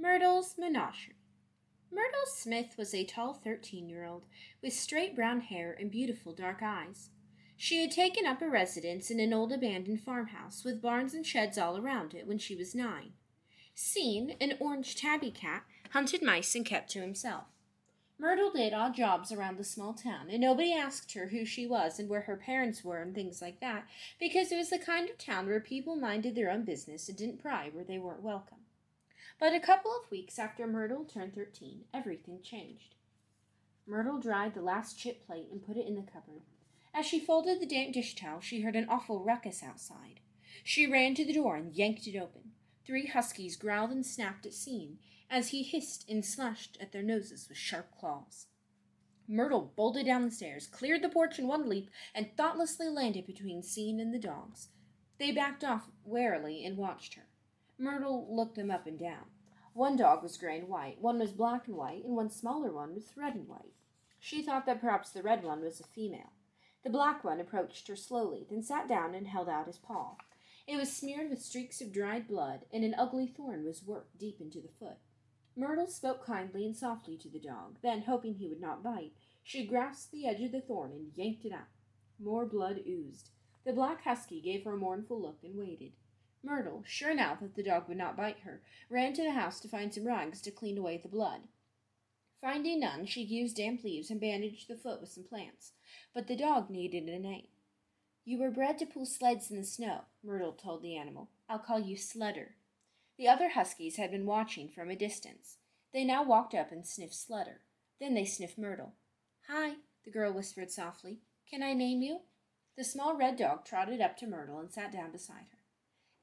Myrtle's Menagerie. Myrtle Smith was a tall 13-year-old with straight brown hair and beautiful dark eyes. She had taken up a residence in an old abandoned farmhouse with barns and sheds all around it when she was 9. Scene, an orange tabby cat, hunted mice and kept to himself. Myrtle did odd jobs around the small town, and nobody asked her who she was and where her parents were and things like that, because it was the kind of town where people minded their own business and didn't pry where they weren't welcome. But a couple of weeks after Myrtle turned 13, everything changed. Myrtle dried the last chip plate and put it in the cupboard. As she folded the damp dish towel, she heard an awful ruckus outside. She ran to the door and yanked it open. 3 huskies growled and snapped at Scene as he hissed and slashed at their noses with sharp claws. Myrtle bolted down the stairs, cleared the porch in one leap, and thoughtlessly landed between Scene and the dogs. They backed off warily and watched her. Myrtle looked them up and down. One dog was gray and white, one was black and white, and one smaller one was red and white. She thought that perhaps the red one was a female. The black one approached her slowly, then sat down and held out his paw. It was smeared with streaks of dried blood, and an ugly thorn was worked deep into the foot. Myrtle spoke kindly and softly to the dog. Then, hoping he would not bite, she grasped the edge of the thorn and yanked it out. More blood oozed. The black husky gave her a mournful look and waited. Myrtle, sure now that the dog would not bite her, ran to the house to find some rags to clean away the blood. Finding none, she used damp leaves and bandaged the foot with some plants. But the dog needed a name. "You were bred to pull sleds in the snow," Myrtle told the animal. "I'll call you Sludder." The other huskies had been watching from a distance. They now walked up and sniffed Sludder. Then they sniffed Myrtle. "Hi," the girl whispered softly. "Can I name you?" The small red dog trotted up to Myrtle and sat down beside her.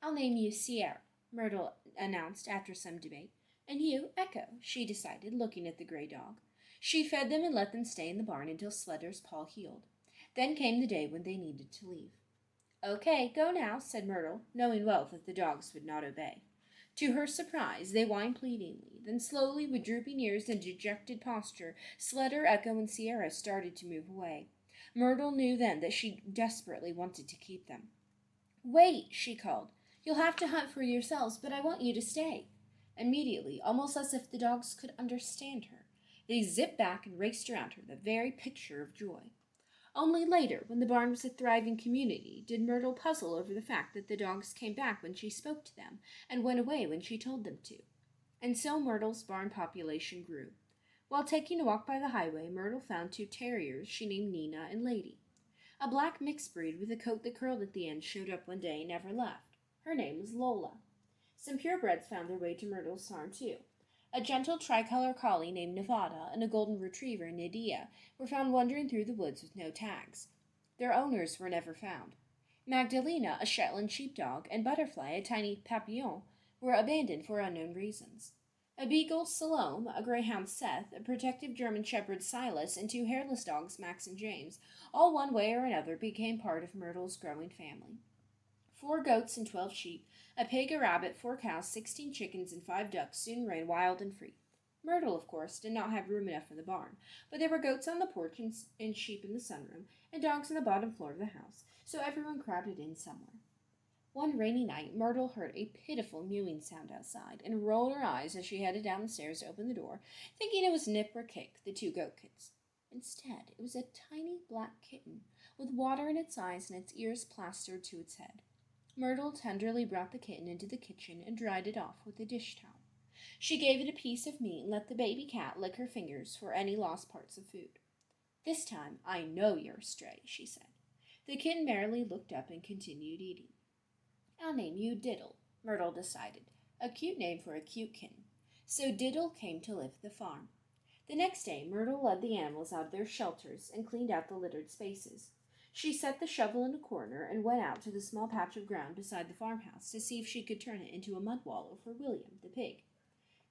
"I'll name you Sierra," Myrtle announced after some debate. "And you, Echo," she decided, looking at the gray dog. She fed them and let them stay in the barn until Sludder's paw healed. Then came the day when they needed to leave. "Okay, go now," said Myrtle, knowing well that the dogs would not obey. To her surprise, they whined pleadingly. Then slowly, with drooping ears and dejected posture, Sludder, Echo, and Sierra started to move away. Myrtle knew then that she desperately wanted to keep them. "Wait," she called. "You'll have to hunt for yourselves, but I want you to stay." Immediately, almost as if the dogs could understand her, they zipped back and raced around her, the very picture of joy. Only later, when the barn was a thriving community, did Myrtle puzzle over the fact that the dogs came back when she spoke to them and went away when she told them to. And so Myrtle's barn population grew. While taking a walk by the highway, Myrtle found 2 terriers she named Nina and Lady. A black mixed breed with a coat that curled at the end showed up one day and never left. Her name was Lola. Some purebreds found their way to Myrtle's farm, too. A gentle tricolor collie named Nevada and a golden retriever, Nydia, were found wandering through the woods with no tags. Their owners were never found. Magdalena, a Shetland sheepdog, and Butterfly, a tiny papillon, were abandoned for unknown reasons. A beagle, Salome, a greyhound, Seth, a protective German shepherd, Silas, and 2 hairless dogs, Max and James, all one way or another became part of Myrtle's growing family. 4 goats and 12 sheep, a pig, a rabbit, 4 cows, 16 chickens, and 5 ducks soon ran wild and free. Myrtle, of course, did not have room enough in the barn, but there were goats on the porch and sheep in the sunroom, and dogs on the bottom floor of the house, so everyone crowded in somewhere. One rainy night, Myrtle heard a pitiful mewing sound outside, and rolled her eyes as she headed down the stairs to open the door, thinking it was Nip or Cake, the 2 goat kids. Instead, it was a tiny black kitten, with water in its eyes and its ears plastered to its head. Myrtle tenderly brought the kitten into the kitchen and dried it off with a dish towel. She gave it a piece of meat and let the baby cat lick her fingers for any lost parts of food. "This time, I know you're a stray," she said. The kitten merrily looked up and continued eating. "I'll name you Diddle," Myrtle decided, a cute name for a cute kitten. So Diddle came to live at the farm. The next day, Myrtle led the animals out of their shelters and cleaned out the littered spaces. She set the shovel in a corner and went out to the small patch of ground beside the farmhouse to see if she could turn it into a mud wallow for William, the pig.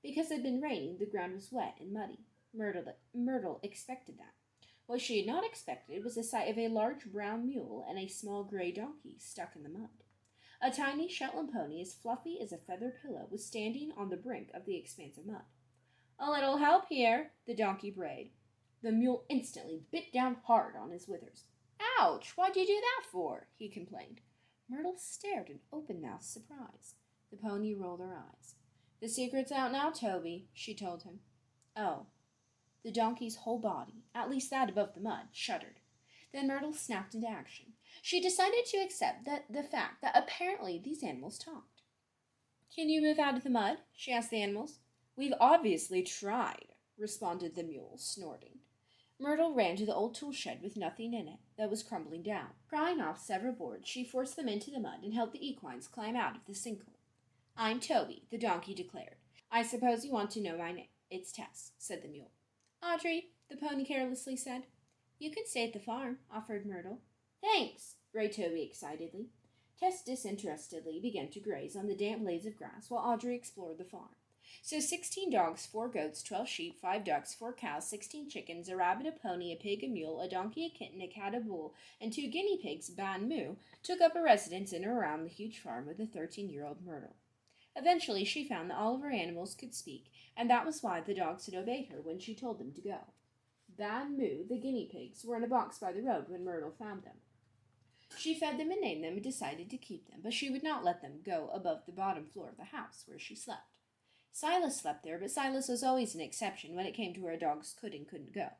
Because it had been raining, the ground was wet and muddy. Myrtle expected that. What she had not expected was the sight of a large brown mule and a small gray donkey stuck in the mud. A tiny Shetland pony as fluffy as a feather pillow was standing on the brink of the expanse of mud. "A little help here," the donkey brayed. The mule instantly bit down hard on his withers. "Ouch! What'd you do that for?" he complained. Myrtle stared in open-mouthed surprise. The pony rolled her eyes. "The secret's out now, Toby," she told him. "Oh." The donkey's whole body, at least that above the mud, shuddered. Then Myrtle snapped into action. She decided to accept the fact that apparently these animals talked. "Can you move out of the mud?" she asked the animals. "We've obviously tried," responded the mule, snorting. Myrtle ran to the old tool shed with nothing in it that was crumbling down. Prying off several boards, she forced them into the mud and helped the equines climb out of the sinkhole. "I'm Toby," the donkey declared. "I suppose you want to know my name. It's Tess," said the mule. "Audrey," the pony carelessly said. "You can stay at the farm," offered Myrtle. "Thanks," brayed Toby excitedly. Tess disinterestedly began to graze on the damp blades of grass while Audrey explored the farm. So 16 dogs, 4 goats, 12 sheep, 5 ducks, 4 cows, 16 chickens, a rabbit, a pony, a pig, a mule, a donkey, a kitten, a cat, a bull, and 2 guinea pigs, Ba and Moo, took up a residence in or around the huge farm of the 13-year-old Myrtle. Eventually she found that all of her animals could speak, and that was why the dogs had obeyed her when she told them to go. Ba and Moo, the guinea pigs, were in a box by the road when Myrtle found them. She fed them and named them and decided to keep them, but she would not let them go above the bottom floor of the house where she slept. Silas slept there, but Silas was always an exception when it came to where dogs could and couldn't go.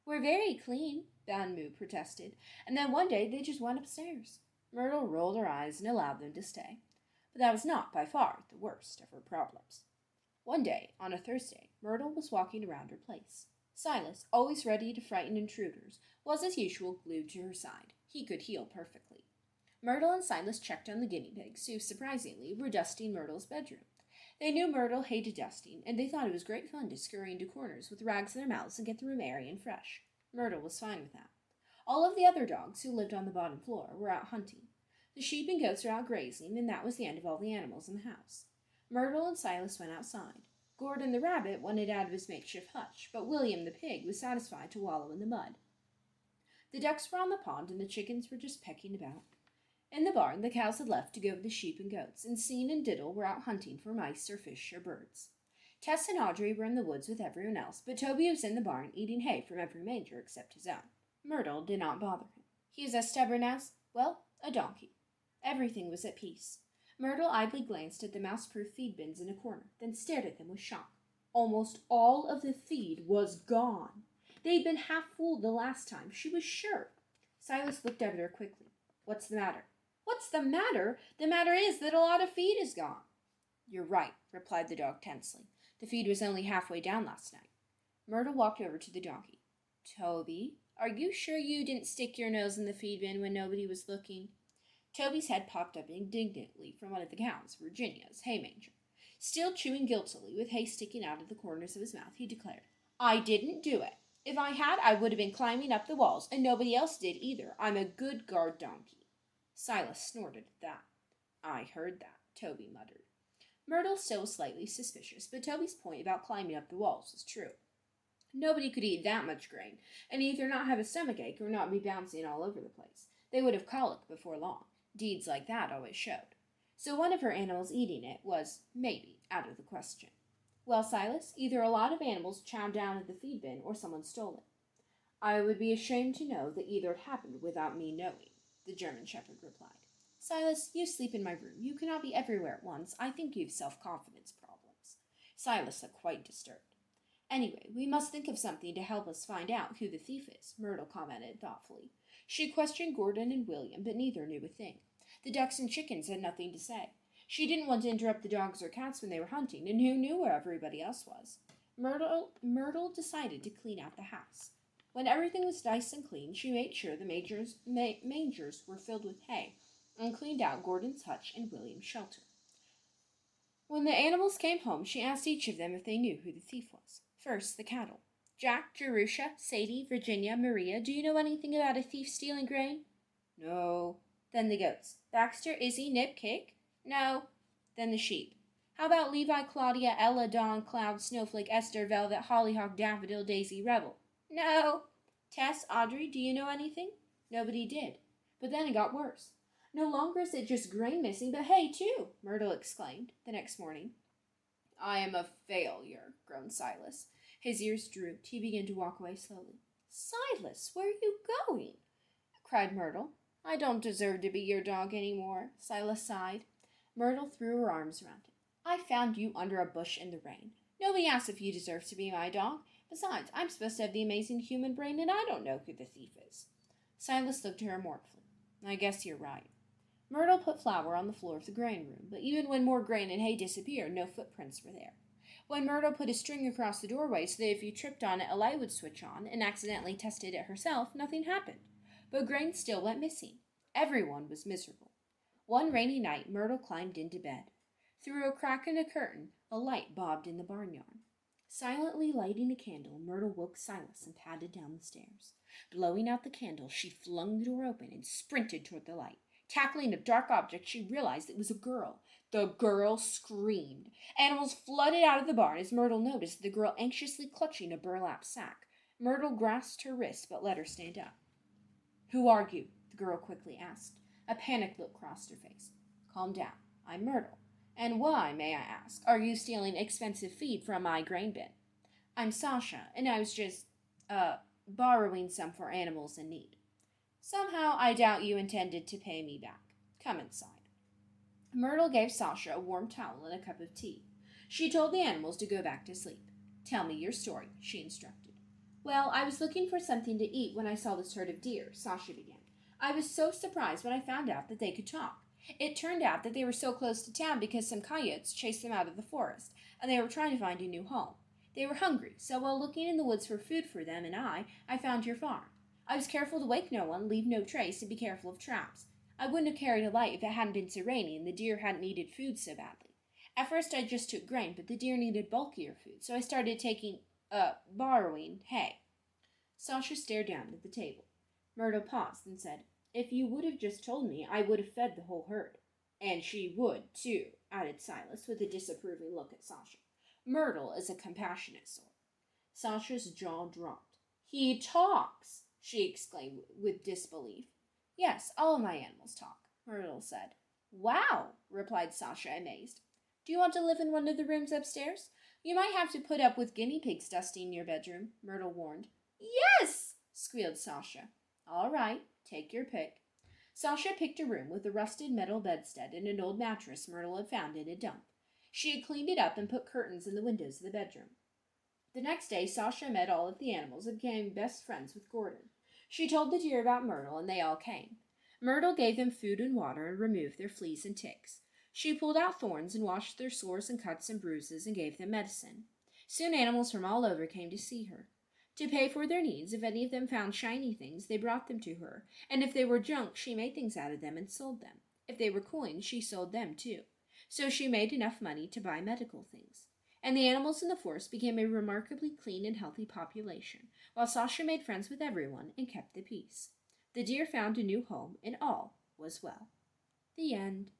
"We're very clean," Ba and Moo protested, and then one day they just went upstairs. Myrtle rolled her eyes and allowed them to stay. But that was not by far the worst of her problems. One day, on a Thursday, Myrtle was walking around her place. Silas, always ready to frighten intruders, was as usual glued to her side. He could heel perfectly. Myrtle and Silas checked on the guinea pigs, who, surprisingly, were dusting Myrtle's bedroom. They knew Myrtle hated dusting, and they thought it was great fun to scurry into corners with rags in their mouths and get the room airy and fresh. Myrtle was fine with that. All of the other dogs, who lived on the bottom floor, were out hunting. The sheep and goats were out grazing, and that was the end of all the animals in the house. Myrtle and Silas went outside. Gordon the rabbit wanted out of his makeshift hutch, but William the pig was satisfied to wallow in the mud. The ducks were on the pond, and the chickens were just pecking about. In the barn, the cows had left to go with the sheep and goats, and Scene and Diddle were out hunting for mice or fish or birds. Tess and Audrey were in the woods with everyone else, but Toby was in the barn eating hay from every manger except his own. Myrtle did not bother him. He was as stubborn as, well, a donkey. Everything was at peace. Myrtle idly glanced at the mouse-proof feed bins in a corner, then stared at them with shock. Almost all of the feed was gone. They'd been half full the last time, she was sure. Silas looked at her quickly. "What's the matter?" "What's the matter? The matter is that a lot of feed is gone." "You're right," replied the dog tensely. "The feed was only halfway down last night." Myrtle walked over to the donkey. "Toby, are you sure you didn't stick your nose in the feed bin when nobody was looking?" Toby's head popped up indignantly from one of the cows, Virginia's hay manger. Still chewing guiltily, with hay sticking out of the corners of his mouth, he declared, "I didn't do it. If I had, I would have been climbing up the walls, and nobody else did either. I'm a good guard donkey." Silas snorted at that. "I heard that," Toby muttered. Myrtle still was slightly suspicious, but Toby's point about climbing up the walls was true. Nobody could eat that much grain, and either not have a stomachache or not be bouncing all over the place. They would have colic before long. Deeds like that always showed. So one of her animals eating it was, maybe, out of the question. "Well, Silas, either a lot of animals chowed down at the feed bin or someone stole it." "I would be ashamed to know that either had happened without me knowing," the German shepherd replied. "Silas, you sleep in my room. You cannot be everywhere at once. I think you have self-confidence problems." Silas looked quite disturbed. "Anyway, we must think of something to help us find out who the thief is," Myrtle commented thoughtfully. She questioned Gordon and William, but neither knew a thing. The ducks and chickens had nothing to say. She didn't want to interrupt the dogs or cats when they were hunting, and who knew where everybody else was? Myrtle decided to clean out the house. When everything was nice and clean, she made sure the mangers were filled with hay, and cleaned out Gordon's hutch and William's shelter. When the animals came home, she asked each of them if they knew who the thief was. First, the cattle. "Jack, Jerusha, Sadie, Virginia, Maria, do you know anything about a thief stealing grain?" "No." Then the goats. "Baxter, Izzy, Nip, Kick?" "No." Then the sheep. "How about Levi, Claudia, Ella, Dawn, Cloud, Snowflake, Esther, Velvet, Hollyhock, Daffodil, Daisy, Rebel?" "No." "Tess, Audrey, do you know anything?" Nobody did. But then it got worse. "No longer is it just grain missing, but hay, too," Myrtle exclaimed the next morning. "I am a failure," groaned Silas. His ears drooped. He began to walk away slowly. "Silas, where are you going?" cried Myrtle. "I don't deserve to be your dog any more," Silas sighed. Myrtle threw her arms around him. I found you under a bush in the rain. Nobody asked if you deserve to be my dog. Besides, I'm supposed to have the amazing human brain, and I don't know who the thief is." Silas looked at her mournfully. "I guess you're right." Myrtle put flour on the floor of the grain room, but even when more grain and hay disappeared, no footprints were there. When Myrtle put a string across the doorway so that if you tripped on it, a light would switch on, and accidentally tested it herself, nothing happened. But grain still went missing. Everyone was miserable. One rainy night, Myrtle climbed into bed. Through a crack in a curtain, a light bobbed in the barnyard. Silently lighting a candle, Myrtle woke Silas and padded down the stairs. Blowing out the candle, she flung the door open and sprinted toward the light. Tackling a dark object, she realized it was a girl. The girl screamed. Animals flooded out of the barn as Myrtle noticed the girl anxiously clutching a burlap sack. Myrtle grasped her wrist but let her stand up. "Who are you?" the girl quickly asked. A panicked look crossed her face. "Calm down. I'm Myrtle. And why, may I ask, are you stealing expensive feed from my grain bin?" "I'm Sasha, and I was just, borrowing some for animals in need." "Somehow I doubt you intended to pay me back. Come inside." Myrtle gave Sasha a warm towel and a cup of tea. She told the animals to go back to sleep. "Tell me your story," she instructed. "Well, I was looking for something to eat when I saw this herd of deer," Sasha began. "I was so surprised when I found out that they could talk. It turned out that they were so close to town because some coyotes chased them out of the forest, and they were trying to find a new home. They were hungry, so while looking in the woods for food for them and I found your farm. I was careful to wake no one, leave no trace, and be careful of traps. I wouldn't have carried a light if it hadn't been so rainy and the deer hadn't needed food so badly. At first I just took grain, but the deer needed bulkier food, so I started borrowing hay." Sasha stared down at the table. Myrtle paused and said, "If you would have just told me, I would have fed the whole herd." "And she would, too," added Silas, with a disapproving look at Sasha. "Myrtle is a compassionate sort." Sasha's jaw dropped. "He talks!" she exclaimed with disbelief. "Yes, all of my animals talk," Myrtle said. "Wow!" replied Sasha, amazed. "Do you want to live in one of the rooms upstairs? You might have to put up with guinea pigs dusting your bedroom," Myrtle warned. "Yes!" squealed Sasha. "All right, take your pick." Sasha picked a room with a rusted metal bedstead and an old mattress Myrtle had found in a dump. She had cleaned it up and put curtains in the windows of the bedroom. The next day, Sasha met all of the animals and became best friends with Gordon. She told the deer about Myrtle, and they all came. Myrtle gave them food and water and removed their fleas and ticks. She pulled out thorns and washed their sores and cuts and bruises and gave them medicine. Soon animals from all over came to see her. To pay for their needs, if any of them found shiny things, they brought them to her, and if they were junk, she made things out of them and sold them. If they were coins, she sold them too. So she made enough money to buy medical things. And the animals in the forest became a remarkably clean and healthy population, while Sasha made friends with everyone and kept the peace. The deer found a new home, and all was well. The end.